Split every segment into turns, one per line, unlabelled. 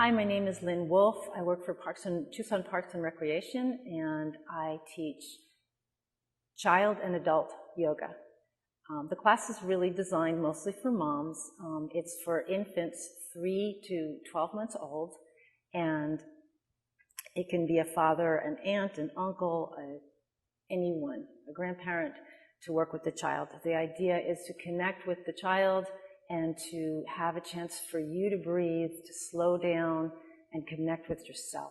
Hi, my name is Lynn Wolf. I work for Tucson Parks and Recreation, and I teach child and adult yoga. The class is really designed mostly for moms. It's for infants 3 to 12 months old, and it can be a father, an aunt, an uncle, anyone, a grandparent, to work with the child. The idea is to connect with the child and to have a chance for you to breathe, to slow down, and connect with yourself.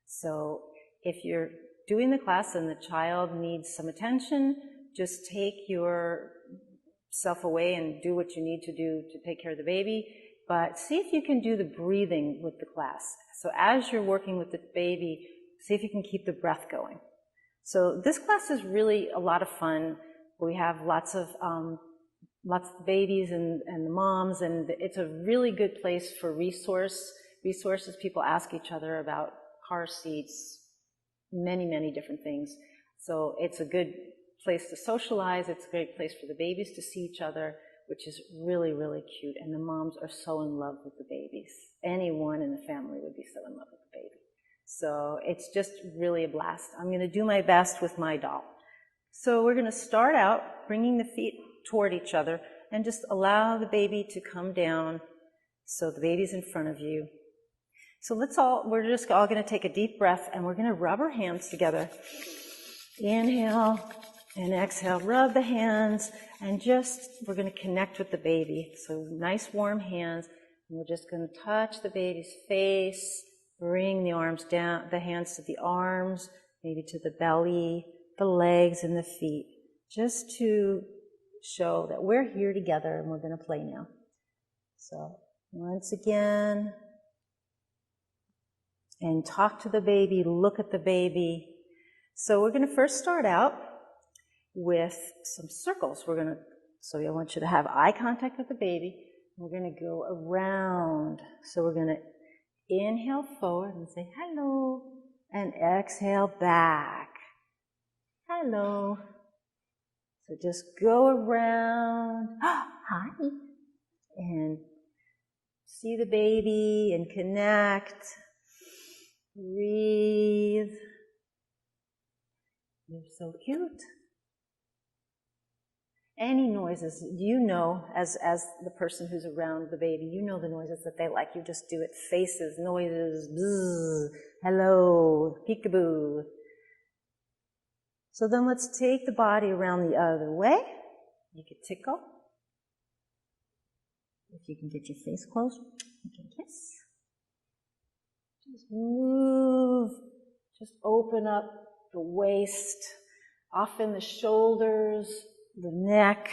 So if you're doing the class and the child needs some attention, just take yourself away and do what you need to do to take care of the baby, but see if you can do the breathing with the class. So as you're working with the baby, see if you can keep the breath going. So this class is really a lot of fun. We have lots of babies and the moms, and it's a really good place for resources. People ask each other about car seats, many different things. So it's a good place to socialize. It's a great place for the babies to see each other, which is really cute. And the moms are so in love with the babies. Anyone in the family would be so in love with the baby. So it's just really a blast. I'm going to do my best with my doll. So we're going to start out bringing the feet toward each other and just allow the baby to come down so the baby's in front of you. So we're just all going to take a deep breath, and we're going to rub our hands together. Inhale and exhale, rub the hands, and we're going to connect with the baby. So nice warm hands, and we're just going to touch the baby's face, bring the arms down, the hands to the arms, maybe to the belly, the legs and the feet, just to show that we're here together and we're going to play now. So once again, and talk to the baby, look at the baby. So we're going to first start out with some circles. So I want you to have eye contact with the baby. We're going to go around. So we're going to inhale forward and say hello, and exhale back. Hello. So just go around, hi, and see the baby and connect. Breathe. You're so cute. Any noises, you know, as the person who's around the baby, you know the noises that they like. You just do it. Faces, noises, bzz, hello, peekaboo. So then let's take the body around the other way. You can tickle. If you can get your face closed, you can kiss. Just move. Just open up the waist, often the shoulders, the neck,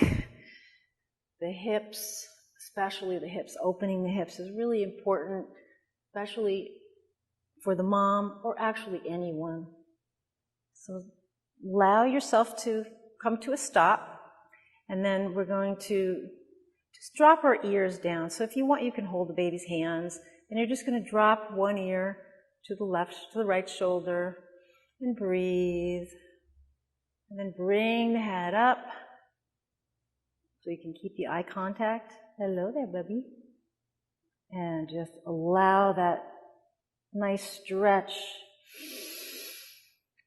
the hips, especially the hips. Opening the hips is really important, especially for the mom or actually anyone. So allow yourself to come to a stop, and then we're going to just drop our ears down. So if you want, you can hold the baby's hands, and you're just going to drop one ear to the right shoulder, and breathe. And then bring the head up so you can keep the eye contact. Hello there, baby. And just allow that nice stretch.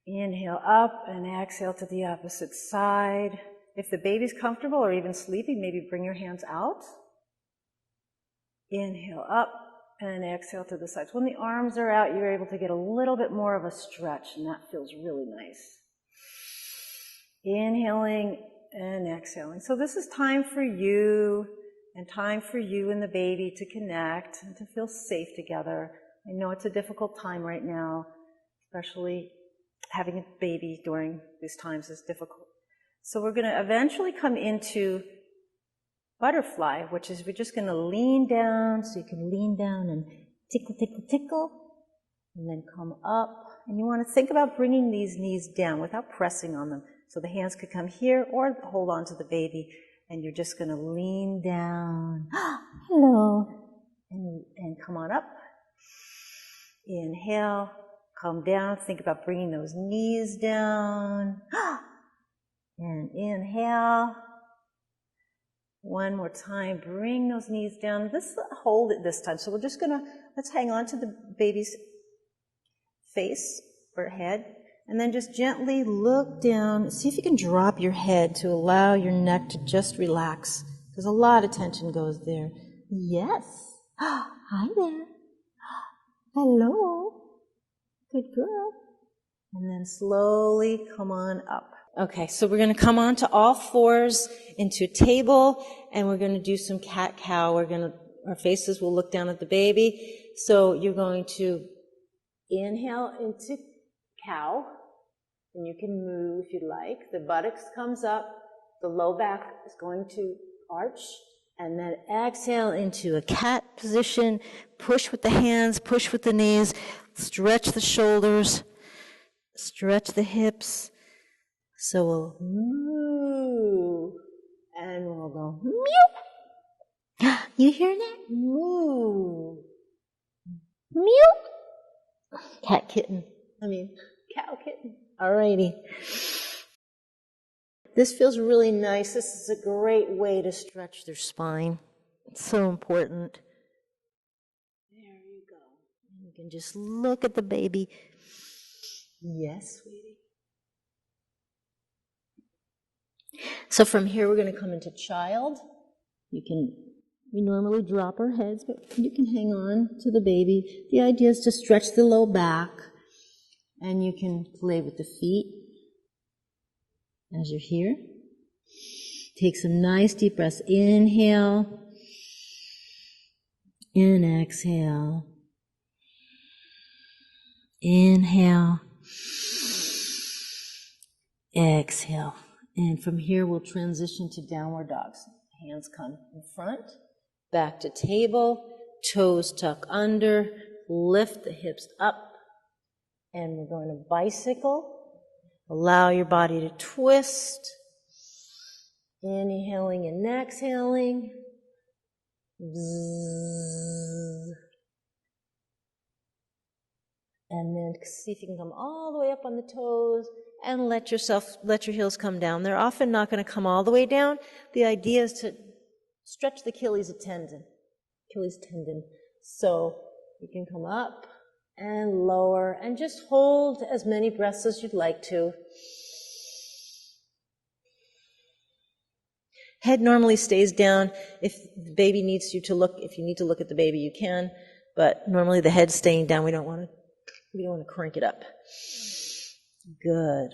Inhale up and exhale to the opposite side. If the baby's comfortable or even sleeping, maybe bring your hands out. Inhale up and exhale to the sides. When the arms are out, you're able to get a little bit more of a stretch, and that feels really nice. Inhaling and exhaling. So this is time for you and the baby to connect and to feel safe together. I know it's a difficult time right now, especially having a baby during these times is difficult. So we're going to eventually come into butterfly, which is we're just going to lean down, so you can lean down and tickle, and then come up. And you want to think about bringing these knees down without pressing on them. So the hands could come here or hold on to the baby, and you're just going to lean down. Hello. And come on up. Inhale. Come down. Think about bringing those knees down. And inhale. One more time, bring those knees down. Let's hold it this time. So we're just let's hang on to the baby's face or head, and then just gently look down. See if you can drop your head to allow your neck to just relax, because a lot of tension goes there. Yes. Hi there. Hello. Good girl. And then slowly come on up. Okay, so we're going to come on to all fours into a table, and we're going to do some cat-cow. Our faces will look down at the baby. So you're going to inhale into cow, and you can move if you'd like. The buttocks comes up, the low back is going to arch, and then exhale into a cat position. Push with the hands, push with the knees, stretch the shoulders, stretch the hips. So we'll moo, and we'll go meow. You hear that? Moo. Meow. Cow kitten. Alrighty. This feels really nice. This is a great way to stretch their spine. It's so important. There you go. You can just look at the baby. Yes, sweetie. So from here, we're going to come into child. We normally drop our heads, but you can hang on to the baby. The idea is to stretch the low back, and you can play with the feet as you're here. Take some nice deep breaths. Inhale and exhale. Inhale. Exhale. And from here, we'll transition to downward dogs. Hands come in front, back to table, toes tuck under, lift the hips up, and we're going to bicycle. Allow your body to twist. Inhaling and exhaling. Bzzz. And then see if you can come all the way up on the toes and let your heels come down. They're often not going to come all the way down. The idea is to stretch the Achilles tendon. So you can come up and lower and just hold as many breaths as you'd like to. Head normally stays down. If the baby needs you to look, if you need to look at the baby, you can. But normally the head's staying down. We don't want to crank it up. Good.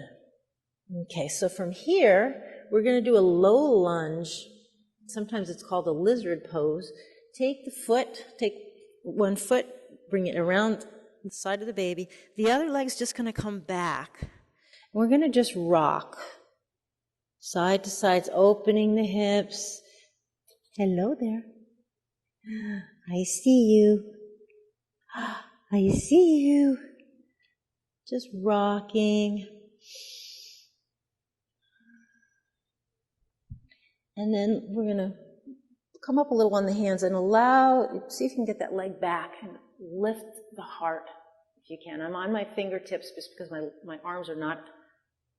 Okay, so from here, we're going to do a low lunge. Sometimes it's called a lizard pose. Take one foot, bring it around the side of the baby. The other leg's just going to come back. We're going to just rock. Side to sides, opening the hips. Hello there. I see you. I see you. Just rocking. And then we're going to come up a little on the hands and see if you can get that leg back and lift the heart if you can. I'm on my fingertips just because my arms are not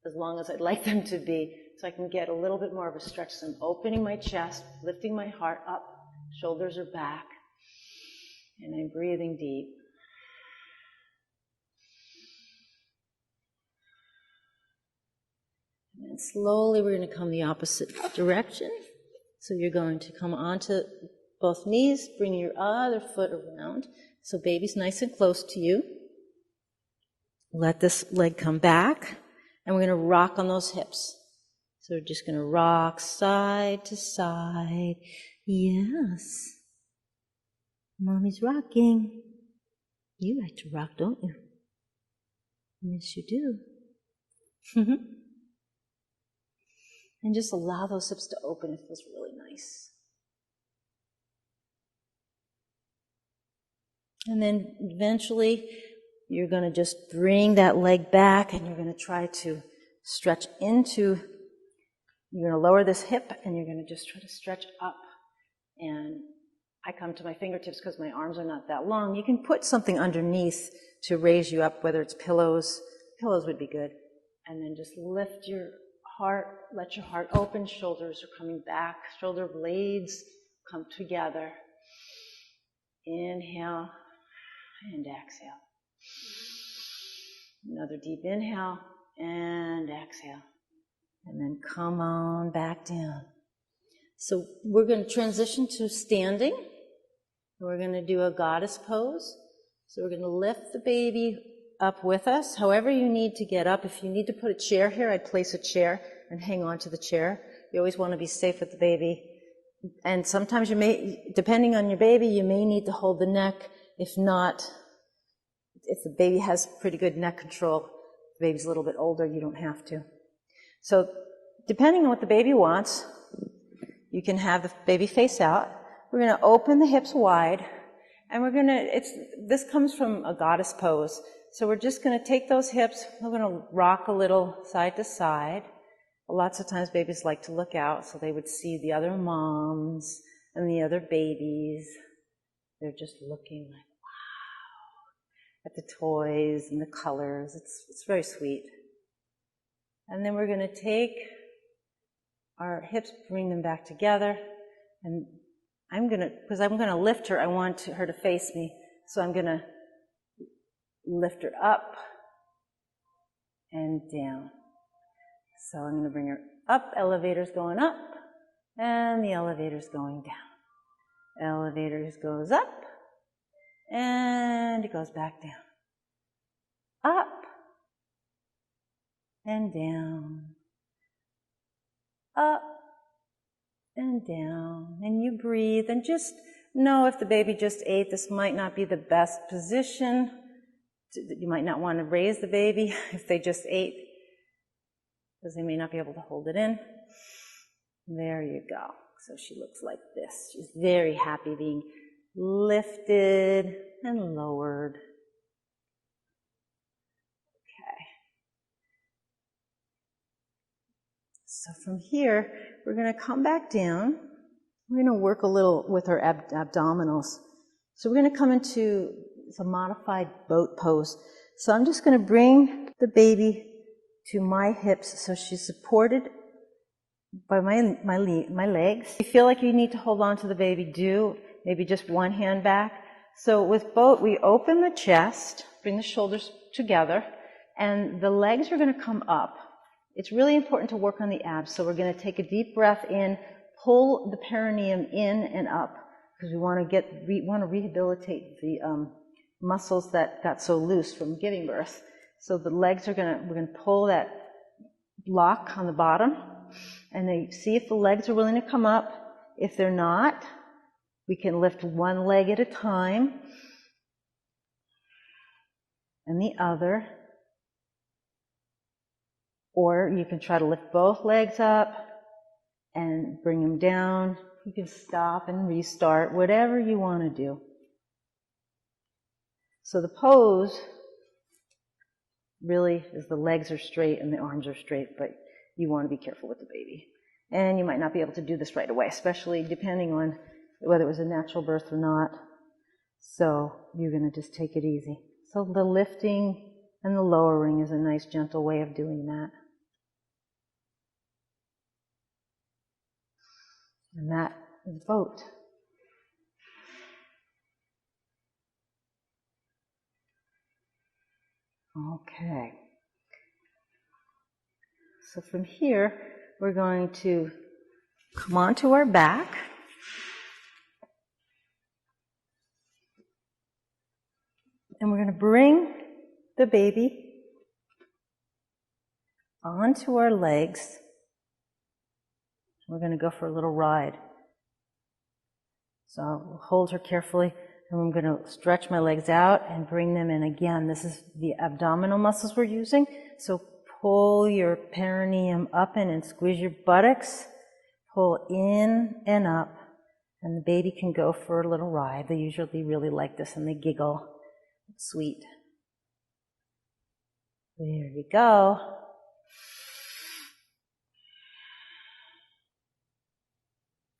as long as I'd like them to be, so I can get a little bit more of a stretch. So I'm opening my chest, lifting my heart up, shoulders are back, and I'm breathing deep. And slowly we're going to come the opposite direction. So you're going to come onto both knees, bring your other foot around. So baby's nice and close to you. Let this leg come back, and we're going to rock on those hips. So we're just going to rock side to side. Yes. Mommy's rocking. You like to rock, don't you? Yes, you do. And just allow those hips to open. It feels really nice. And then eventually, you're going to just bring that leg back, and you're going to try to stretch into, you're going to lower this hip, and you're going to just try to stretch up. And I come to my fingertips because my arms are not that long. You can put something underneath to raise you up, whether it's pillows. Pillows would be good. And then just lift your heart, let your heart open, shoulders are coming back, shoulder blades come together. Inhale and exhale. Another deep inhale and exhale. And then come on back down. So we're going to transition to standing. We're going to do a goddess pose. So we're going to lift the baby up with us. However you need to get up. If you need to put a chair here, I'd place a chair and hang on to the chair. You always want to be safe with the baby. And sometimes you may, depending on your baby, you may need to hold the neck. If not, if the baby has pretty good neck control, the baby's a little bit older, you don't have to. So depending on what the baby wants, you can have the baby face out. We're going to open the hips wide, and this comes from a goddess pose. So we're just going to take those hips, we're going to rock a little side to side. Lots of times babies like to look out so they would see the other moms and the other babies. They're just looking like, wow, at the toys and the colors. It's very sweet. And then we're going to take our hips, bring them back together, and because I'm going to lift her, I want her to face me, so I'm going to lift her up and down. So I'm going to bring her up, elevators going up, and the elevators going down. Elevators goes up, and it goes back down. Up, and down. Up, and down. And you breathe, and just know if the baby just ate, this might not be the best position. You might not want to raise the baby if they just ate, because they may not be able to hold it in. There you go. So she looks like this. She's very happy being lifted and lowered. Okay. So from here, we're going to come back down. We're going to work a little with our abdominals. So we're going to come into a modified boat pose. So I'm just going to bring the baby to my hips so she's supported by my legs. If you feel like you need to hold on to the baby, do. Maybe just one hand back. So with both, we open the chest, bring the shoulders together, and the legs are going to come up. It's really important to work on the abs. So we're going to take a deep breath in, pull the perineum in and up, because we want to rehabilitate the muscles that got so loose from giving birth. So the legs we're going to pull that block on the bottom, and then see if the legs are willing to come up. If they're not, we can lift one leg at a time, and the other. Or you can try to lift both legs up and bring them down. You can stop and restart, whatever you want to do. So the pose really is the legs are straight and the arms are straight, but you want to be careful with the baby. And you might not be able to do this right away, especially depending on whether it was a natural birth or not. So you're going to just take it easy. So the lifting and the lowering is a nice, gentle way of doing that. And that is boat. Okay. So from here, we're going to come onto our back. And we're going to bring the baby onto our legs. We're going to go for a little ride. So I'll hold her carefully, and I'm going to stretch my legs out and bring them in again. This is the abdominal muscles we're using. So pull your perineum up in and squeeze your buttocks. Pull in and up, and the baby can go for a little ride. They usually really like this, and they giggle. It's sweet. There you go.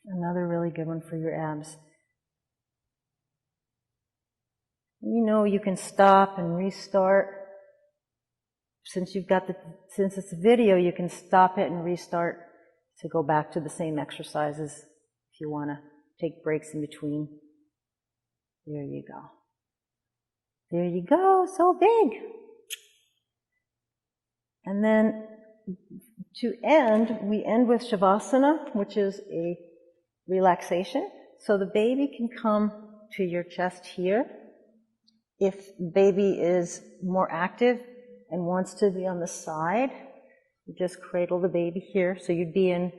Another really good one for your abs. You know you can stop and restart. since it's a video, you can stop it and restart to go back to the same exercises if you want to take breaks in between. There you go. There you go, so big. And then to end, we end with Shavasana, which is a relaxation. So the baby can come to your chest here. If baby is more active and wants to be on the side, you just cradle the baby here. So you'd be in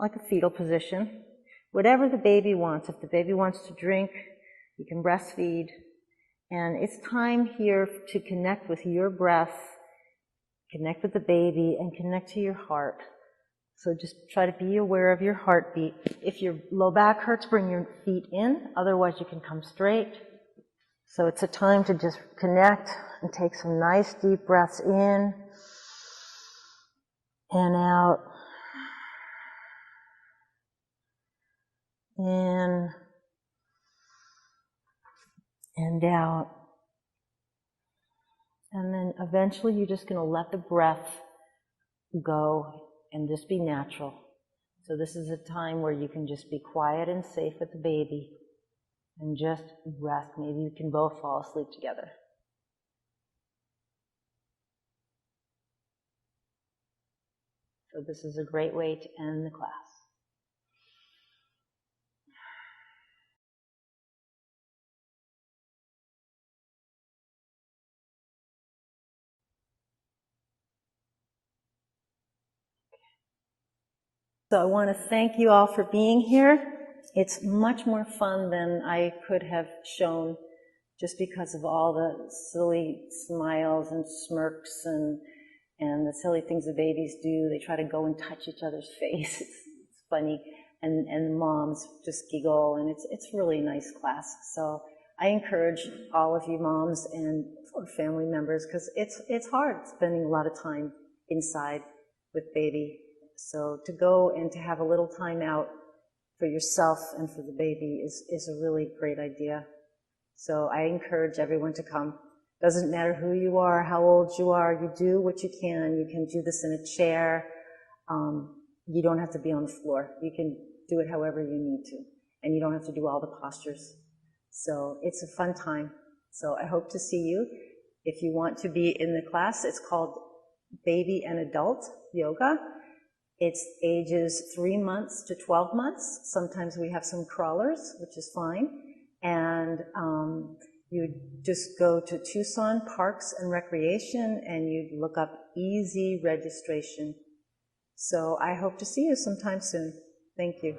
like a fetal position. Whatever the baby wants. If the baby wants to drink, you can breastfeed. And it's time here to connect with your breath, connect with the baby, and connect to your heart. So just try to be aware of your heartbeat. If your low back hurts, bring your feet in. Otherwise, you can come straight. So it's a time to just connect and take some nice deep breaths in and out. In and out. And then eventually you're just going to let the breath go and just be natural. So this is a time where you can just be quiet and safe with the baby and just rest. Maybe you can both fall asleep together. So this is a great way to end the class. So I want to thank you all for being here. It's much more fun than I could have shown just because of all the silly smiles and smirks and the silly things the babies do. They try to go and touch each other's face. It's funny. And the moms just giggle, and it's really a nice class. So I encourage all of you moms and family members, because it's hard spending a lot of time inside with baby. So to go and to have a little time out for yourself and for the baby is a really great idea. So I encourage everyone to come. Doesn't matter who you are, how old you are, you do what you can. You can do this in a chair. You don't have to be on the floor. You can do it however you need to. And you don't have to do all the postures. So it's a fun time. So I hope to see you. If you want to be in the class, it's called Baby and Adult Yoga. It's ages 3 months to 12 months. Sometimes we have some crawlers, which is fine. And you just go to Tucson Parks and Recreation and you'd look up easy registration. So I hope to see you sometime soon. Thank you.